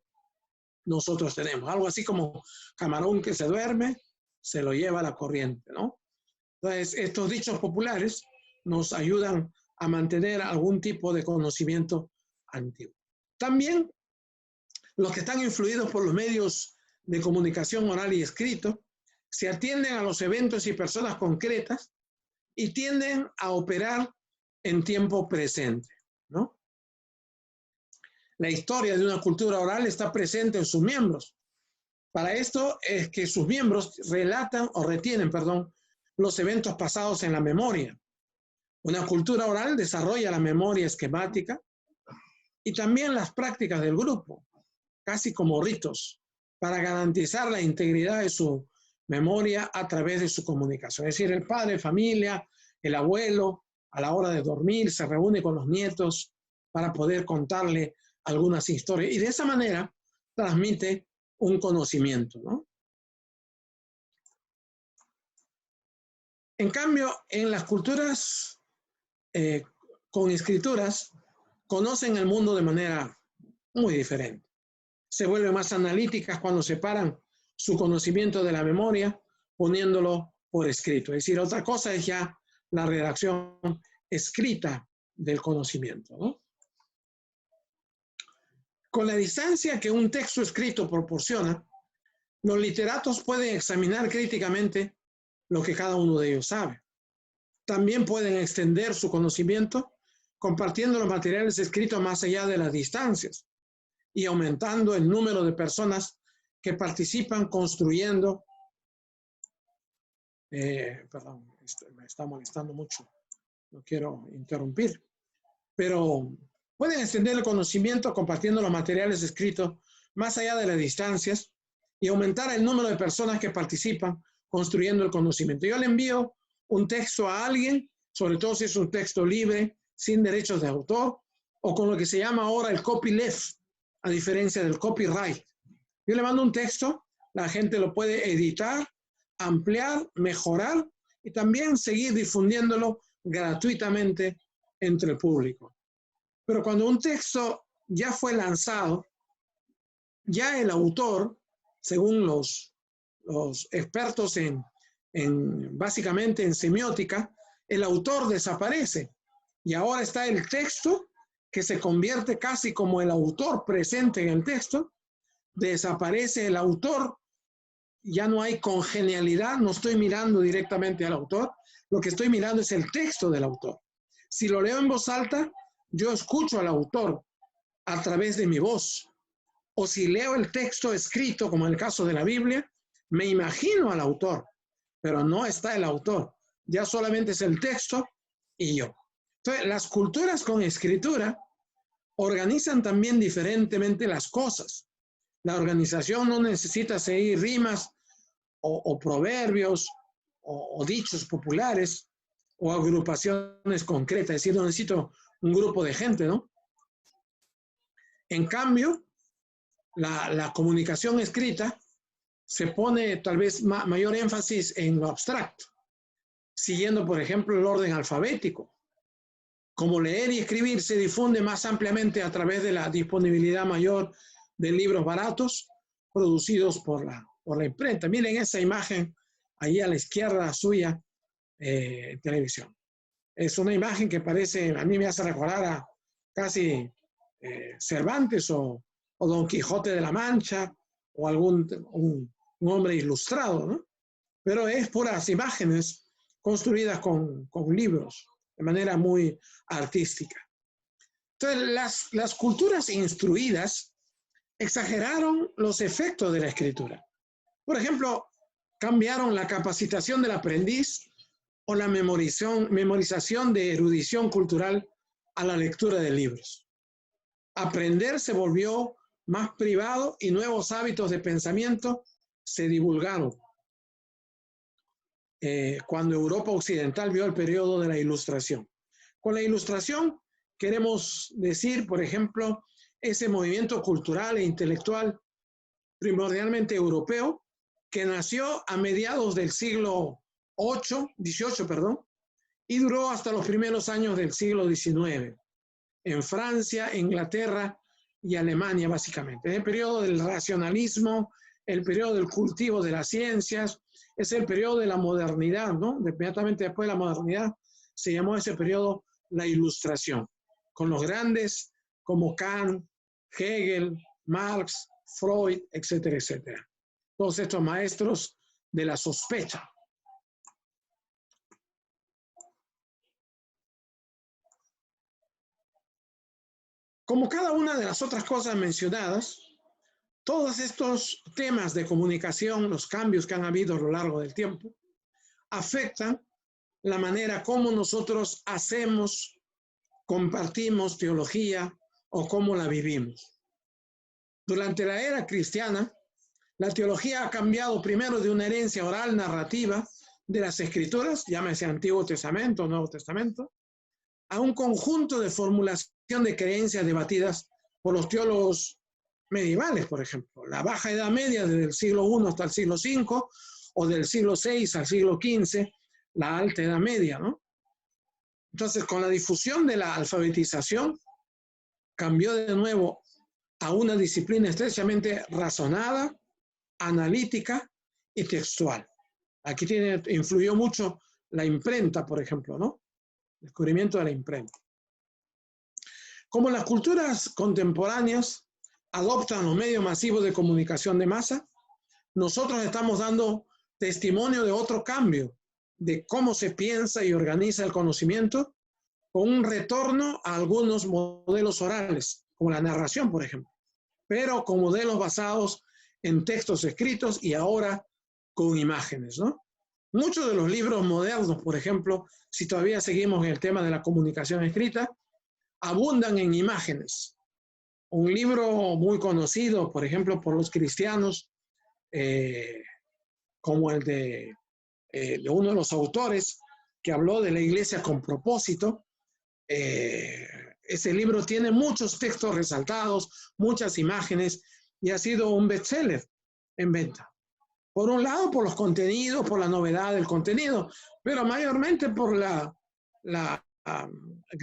nosotros tenemos. Algo así como camarón que se duerme, se lo lleva la corriente, ¿no? Entonces, estos dichos populares nos ayudan a mantener algún tipo de conocimiento antiguo. También los que están influidos por los medios de comunicación oral y escrito se atienden a los eventos y personas concretas y tienden a operar en tiempo presente, ¿no? La historia de una cultura oral está presente en sus miembros. Para esto es que sus miembros relatan o retienen, los eventos pasados en la memoria. Una cultura oral desarrolla la memoria esquemática y también las prácticas del grupo, casi como ritos, para garantizar la integridad de su memoria a través de su comunicación. Es decir, el padre de familia, el abuelo, a la hora de dormir, se reúne con los nietos para poder contarle algunas historias. Y de esa manera transmite un conocimiento, ¿no? En cambio, en las culturas con escrituras, conocen el mundo de manera muy diferente. Se vuelven más analíticas cuando separan su conocimiento de la memoria, poniéndolo por escrito. Es decir, otra cosa es ya la redacción escrita del conocimiento, ¿no? Con la distancia que un texto escrito proporciona, los literatos pueden examinar críticamente lo que cada uno de ellos sabe. También pueden extender su conocimiento compartiendo los materiales escritos más allá de las distancias y aumentando el número de personas que participan construyendo. Perdón, me está molestando mucho, no quiero interrumpir, pero pueden extender el conocimiento compartiendo los materiales escritos más allá de las distancias y aumentar el número de personas que participan construyendo el conocimiento. Yo le envío un texto a alguien, sobre todo si es un texto libre, sin derechos de autor, o con lo que se llama ahora el copyleft, a diferencia del copyright. Yo le mando un texto, la gente lo puede editar, ampliar, mejorar y también seguir difundiéndolo gratuitamente entre el público. Pero cuando un texto ya fue lanzado, ya el autor, según los expertos básicamente en semiótica, el autor desaparece y ahora está el texto que se convierte casi como el autor presente en el texto, desaparece el autor, ya no hay congenialidad, no estoy mirando directamente al autor, lo que estoy mirando es el texto del autor. Si lo leo en voz alta, yo escucho al autor a través de mi voz. O si leo el texto escrito, como en el caso de la Biblia, me imagino al autor, pero no está el autor. Ya solamente es el texto y yo. Entonces, las culturas con escritura organizan también diferentemente las cosas. La organización no necesita seguir rimas o proverbios o dichos populares o agrupaciones concretas. Es decir, no necesito un grupo de gente, ¿no? En cambio, la comunicación escrita se pone tal vez mayor énfasis en lo abstracto, siguiendo, por ejemplo, el orden alfabético. Como leer y escribir se difunde más ampliamente a través de la disponibilidad mayor de libros baratos producidos por la imprenta. Miren esa imagen ahí a la izquierda suya en televisión. Es una imagen que parece, a mí me hace recordar a casi Cervantes o o Don Quijote de la Mancha, o un hombre ilustrado, ¿no? Pero es puras imágenes construidas con libros, de manera muy artística. Entonces, las culturas instruidas exageraron los efectos de la escritura. Por ejemplo, cambiaron la capacitación del aprendiz o la memorización de erudición cultural a la lectura de libros. Aprender se volvió más privado y nuevos hábitos de pensamiento se divulgaron. Cuando Europa Occidental vio el periodo de la Ilustración. Con la Ilustración queremos decir, por ejemplo, ese movimiento cultural e intelectual primordialmente europeo que nació a mediados del siglo XVIII, y duró hasta los primeros años del siglo XIX, en Francia, Inglaterra y Alemania, básicamente. Es el periodo del racionalismo, el periodo del cultivo de las ciencias, es el periodo de la modernidad, ¿no? Inmediatamente después de la modernidad se llamó ese periodo la Ilustración, con los grandes como Kant, Hegel, Marx, Freud, etcétera, etcétera. Todos estos maestros de la sospecha. Como cada una de las otras cosas mencionadas, todos estos temas de comunicación, los cambios que han habido a lo largo del tiempo, afectan la manera como nosotros hacemos, compartimos teología o cómo la vivimos. Durante la era cristiana, la teología ha cambiado primero de una herencia oral narrativa de las Escrituras, llámese Antiguo Testamento o Nuevo Testamento, a un conjunto de formulación de creencias debatidas por los teólogos medievales, por ejemplo. La Baja Edad Media, desde el siglo I hasta el siglo V, o del siglo VI al siglo XV, la Alta Edad Media, ¿no? Entonces, con la difusión de la alfabetización, cambió de nuevo a una disciplina estrechamente razonada, analítica y textual. Aquí influyó mucho la imprenta, por ejemplo, ¿no? El descubrimiento de la imprenta. Como las culturas contemporáneas adoptan los medios masivos de comunicación de masa, nosotros estamos dando testimonio de otro cambio, de cómo se piensa y organiza el conocimiento, con un retorno a algunos modelos orales, como la narración, por ejemplo, pero con modelos basados en textos escritos y ahora con imágenes, ¿no? Muchos de los libros modernos, por ejemplo, si todavía seguimos en el tema de la comunicación escrita, abundan en imágenes. Un libro muy conocido, por ejemplo, por los cristianos, como el de uno de los autores que habló de la iglesia con propósito. Ese libro tiene muchos textos resaltados, muchas imágenes, y ha sido un bestseller en venta. Por un lado, por los contenidos, por la novedad del contenido, pero mayormente por la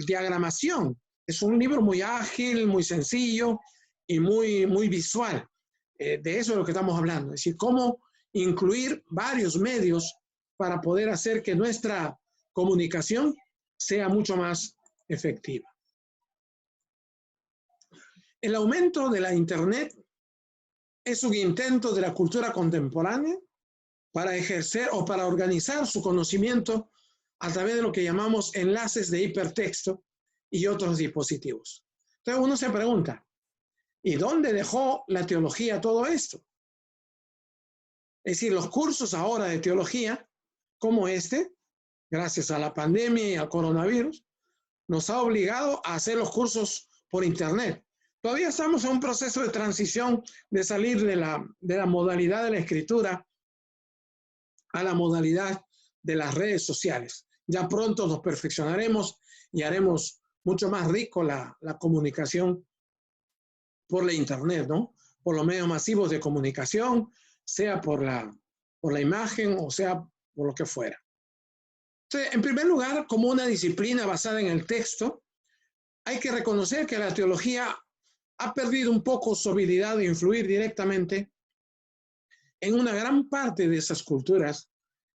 diagramación. Es un libro muy ágil, muy sencillo y muy visual. De eso es lo que estamos hablando. Es decir, cómo incluir varios medios para poder hacer que nuestra comunicación sea mucho más efectiva. El aumento de la Internet es un intento de la cultura contemporánea para ejercer o para organizar su conocimiento a través de lo que llamamos enlaces de hipertexto y otros dispositivos. Entonces uno se pregunta, ¿y dónde dejó la teología todo esto? Es decir, los cursos ahora de teología, como este, gracias a la pandemia y al coronavirus, nos ha obligado a hacer los cursos por Internet. Todavía estamos en un proceso de transición de salir de la modalidad de la escritura a la modalidad de las redes sociales. Ya pronto nos perfeccionaremos y haremos mucho más rico la comunicación por la Internet, ¿no? Por los medios masivos de comunicación, sea por la imagen o sea por lo que fuera. Entonces, en primer lugar, como una disciplina basada en el texto, hay que reconocer que la teología ha perdido un poco su habilidad de influir directamente en una gran parte de esas culturas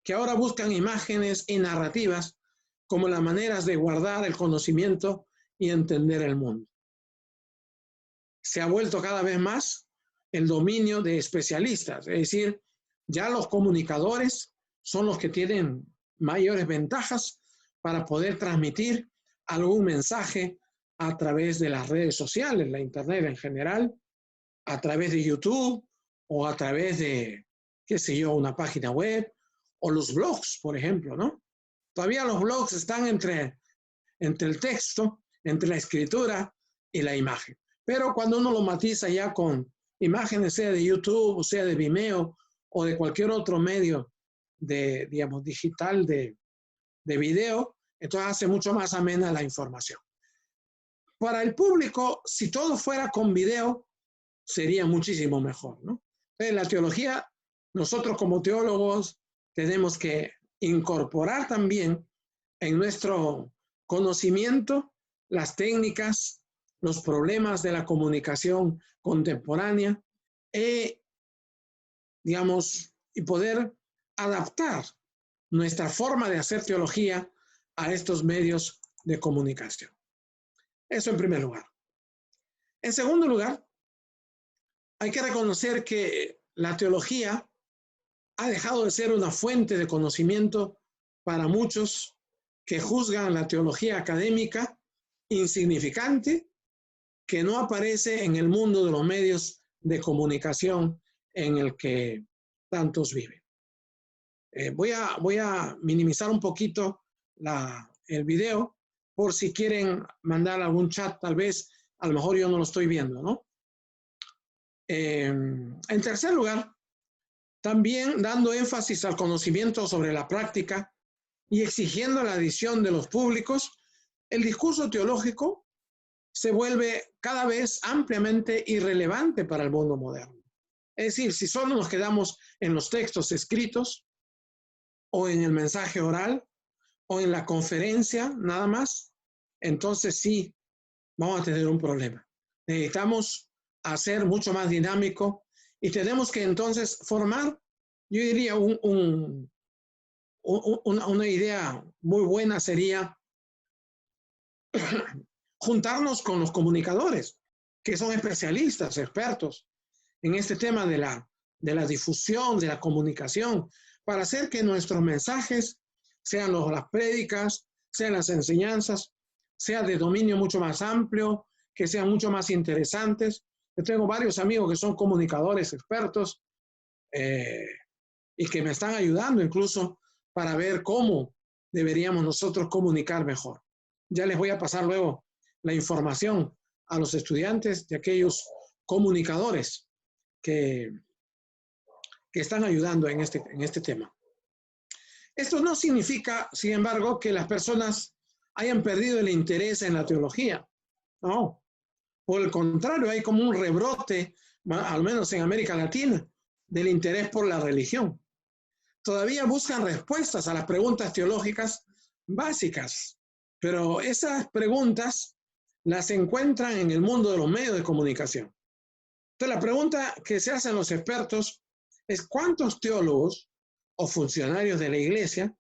que ahora buscan imágenes y narrativas como las maneras de guardar el conocimiento y entender el mundo. se ha vuelto cada vez más el dominio de especialistas. Es decir, ya los comunicadores son los que tienen mayores ventajas para poder transmitir algún mensaje a través de las redes sociales, la internet en general, a través de YouTube o a través de, qué sé yo, una página web o los blogs, por ejemplo, ¿no? Todavía los blogs están entre el texto, entre la escritura y la imagen. Pero cuando uno lo matiza ya con imágenes, sea de YouTube, o sea de Vimeo, o de cualquier otro medio de, digamos, digital de video, entonces hace mucho más amena la información. Para el público, si todo fuera con video, sería muchísimo mejor, ¿no? En la teología, nosotros como teólogos tenemos que incorporar también en nuestro conocimiento las técnicas, los problemas de la comunicación contemporánea, digamos, y poder adaptar nuestra forma de hacer teología a estos medios de comunicación. Eso en primer lugar. En segundo lugar, hay que reconocer que la teología ha dejado de ser una fuente de conocimiento para muchos que juzgan la teología académica insignificante, que no aparece en el mundo de los medios de comunicación en el que tantos viven. Voy a minimizar un poquito el video por si quieren mandar algún chat, tal vez, a lo mejor yo no lo estoy viendo, ¿no? En tercer lugar, también dando énfasis al conocimiento sobre la práctica y exigiendo la adición de los públicos, el discurso teológico se vuelve cada vez ampliamente irrelevante para el mundo moderno. Es decir, si solo nos quedamos en los textos escritos o en el mensaje oral o en la conferencia nada más, entonces sí vamos a tener un problema. Necesitamos hacer mucho más dinámico y tenemos que entonces formar, yo diría, una idea muy buena sería juntarnos con los comunicadores, que son especialistas, expertos en este tema de la difusión, de la comunicación, para hacer que nuestros mensajes, sean las prédicas, sean las enseñanzas, sea de dominio mucho más amplio, que sean mucho más interesantes. Yo tengo varios amigos que son comunicadores expertos y que me están ayudando incluso para ver cómo deberíamos nosotros comunicar mejor. Ya les voy a pasar luego la información a los estudiantes de aquellos comunicadores que están ayudando en este tema. Esto no significa, sin embargo, que las personas hayan perdido el interés en la teología. No. Por el contrario, hay como un rebrote, al menos en América Latina, del interés por la religión. Todavía buscan respuestas a las preguntas teológicas básicas, pero esas preguntas las encuentran en el mundo de los medios de comunicación. Entonces, la pregunta que se hacen los expertos es ¿cuántos teólogos o funcionarios de la iglesia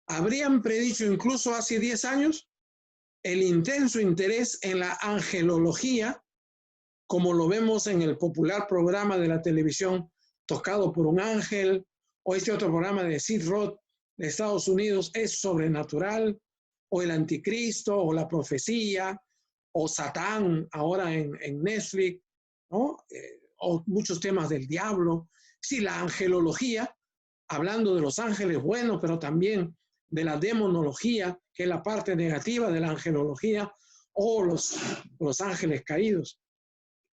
habrían predicho incluso hace 10 años el intenso interés en la angelología, como lo vemos en el popular programa de la televisión Tocado por un Ángel, o este otro programa de Sid Roth de Estados Unidos, Es Sobrenatural, o el Anticristo, o la profecía, o Satán, ahora en Netflix, ¿no? O muchos temas del diablo. Sí, la angelología, hablando de los ángeles buenos, pero también de la demonología, que es la parte negativa de la angelología, o los ángeles caídos.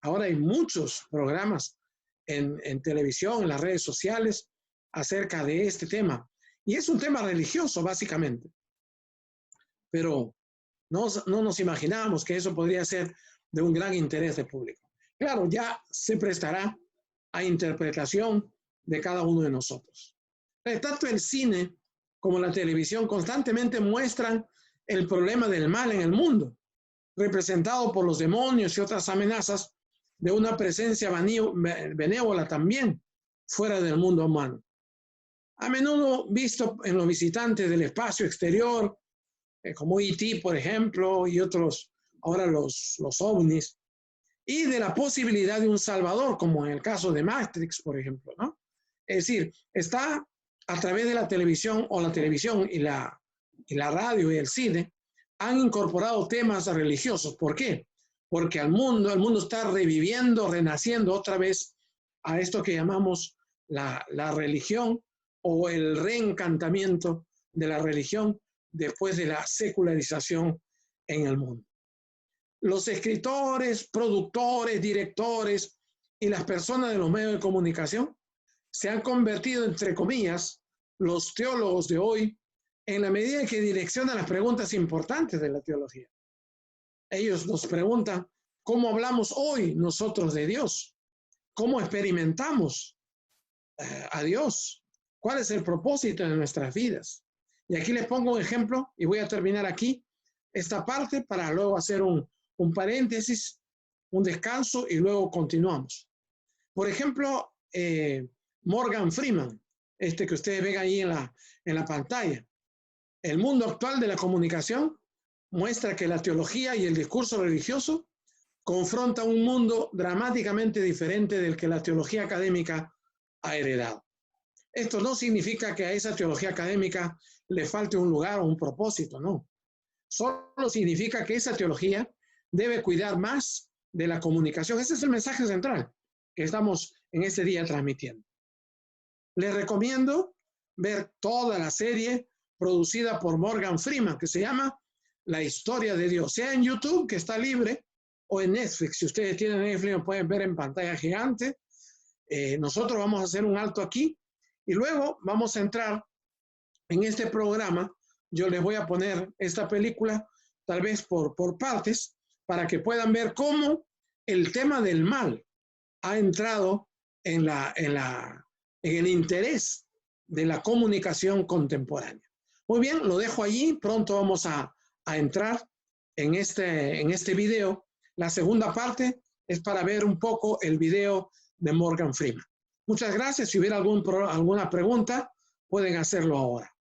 Ahora hay muchos programas en televisión, en las redes sociales, acerca de este tema. Y es un tema religioso, básicamente. Pero no nos imaginábamos que eso podría ser de un gran interés del público. Claro, ya se prestará a interpretación de cada uno de nosotros. Tanto el cine como la televisión constantemente muestran el problema del mal en el mundo, representado por los demonios y otras amenazas de una presencia benévola también fuera del mundo humano. A menudo visto en los visitantes del espacio exterior, como E.T., por ejemplo, y otros, ahora los ovnis. y de la posibilidad de un salvador, como en el caso de Matrix, por ejemplo, ¿no? Es decir, está a través de la televisión o la televisión y la radio y el cine, han incorporado temas religiosos. ¿Por qué? Porque el mundo está reviviendo, renaciendo otra vez a esto que llamamos la religión o el reencantamiento de la religión después de la secularización en el mundo. Los escritores, productores, directores y las personas de los medios de comunicación se han convertido, entre comillas, los teólogos de hoy, en la medida en que direccionan las preguntas importantes de la teología. Ellos nos preguntan, ¿cómo hablamos hoy nosotros de Dios? ¿Cómo experimentamos a Dios? ¿Cuál es el propósito de nuestras vidas? Y aquí les pongo un ejemplo y voy a terminar aquí esta parte para luego hacer un paréntesis, un descanso y luego continuamos. Por ejemplo, Morgan Freeman, que ustedes ven ahí en la pantalla. El mundo actual de la comunicación muestra que la teología y el discurso religioso confrontan un mundo dramáticamente diferente del que la teología académica ha heredado. Esto no significa que a esa teología académica le falte un lugar o un propósito, no. Solo significa que esa teología debe cuidar más de la comunicación. Ese es el mensaje central que estamos en este día transmitiendo. Les recomiendo ver toda la serie producida por Morgan Freeman, que se llama La Historia de Dios, sea en YouTube, que está libre, o en Netflix. Si ustedes tienen Netflix, lo pueden ver en pantalla gigante. Nosotros vamos a hacer un alto aquí y luego vamos a entrar en este programa. Yo les voy a poner esta película, tal vez por partes, para que puedan ver cómo el tema del mal ha entrado en el interés de la comunicación contemporánea. Muy bien, lo dejo allí. Pronto vamos a entrar en este video. La segunda parte es para ver un poco el video de Morgan Freeman. Muchas gracias. Si hubiera alguna pregunta, pueden hacerlo ahora.